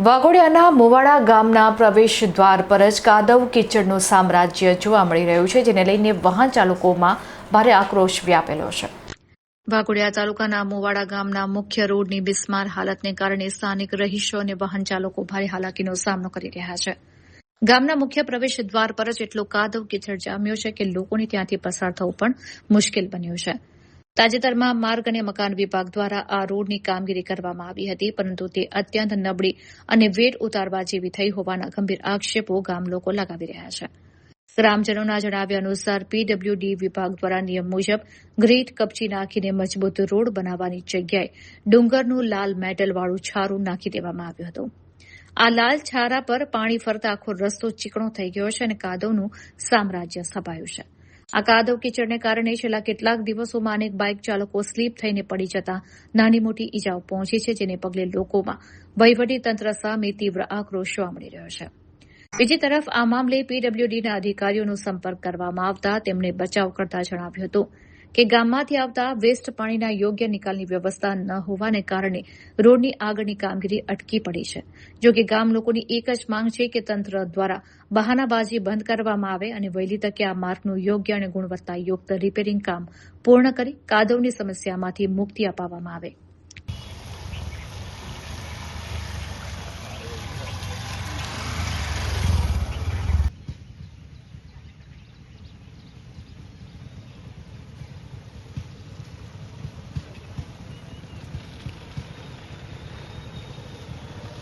વાઘોડિયાના મુવાડા ગામના પ્રવેશ દ્વાર પર જ કાદવ કીચડનું સામ્રાજ્ય જોવા મળી રહ્યું છે, જેને લઈને વાહન ચાલકોમાં ભારે આક્રોશ વ્યાપેલો છે. વાઘોડિયા તાલુકાના મુવાડા ગામના મુખ્ય રોડની બિસ્માર હાલતને કારણે સ્થાનિક રહીશો અને વાહન ચાલકો ભારે હાલાકીનો સામનો કરી રહ્યા છે. ગામના મુખ્ય પ્રવેશ દ્વાર પર જ એટલો કાદવ કીચડ જામ્યો છે કે લોકોને ત્યાંથી પસાર થવું પણ મુશ્કેલ બન્યું છે. તાજેતરમાં માર્ગ અને મકાન વિભાગ દ્વારા આ રોડની કામગીરી કરવામાં આવી હતી, પરંતુ તે અત્યંત નબળી અને વેટ ઉતારવા જેવી થઈ હોવાના ગંભીર આક્ષેપો ગામ લોકો લગાવી રહ્યા છે. ગ્રામજનોના જણાવ્યા અનુસાર પીડબ્લ્યુડી વિભાગ દ્વારા નિયમ મુજબ ગ્રીટ કપચી નાખીને મજબૂત રોડ બનાવવાની જગ્યાએ ડુંગરનું લાલ મેટલવાળું છારું નાખી દેવામાં આવ્યું હતું. આ લાલ છારા પર પાણી ફરતા આખો રસ્તો ચીકણો થઈ ગયો છે અને કાદવનું સામ્રાજ્ય સ્થપાયું છે. આ કાદવ કીચડને કારણે છેલ્લા કેટલાક દિવસોમાં અનેક બાઇક ચાલકો સ્લીપ થઈને પડી જતા નાની મોટી ઇજાઓ પહોંચી છે, જેને પગલે લોકોમાં વહીવટીતંત્ર સામે તીવ્ર આક્રોશ જોવા મળી રહ્યો છે. બીજી તરફ આ મામલે પીડબ્લ્યુડીના અધિકારીઓનો સંપર્ક કરવામાં આવતા તેમણે બચાવ કરતા જણાવ્યું હતું કે ગામમાંથી આવતા વેસ્ટ પાણીના યોગ્ય નિકાલની વ્યવસ્થા ન હોવાને કારણે રોડની આગળની કામગીરી અટકી પડી છે. જો કે ગામ લોકોની એક જ માંગ છે કે તંત્ર દ્વારા બહાનાબાજી બંધ કરવામાં આવે અને વહેલી તકે આ માર્ગનું યોગ્ય અને ગુણવત્તાયુક્ત રિપેરિંગ કામ પૂર્ણ કરી કાદવની સમસ્યામાંથી મુક્તિ અપાવવામાં આવે.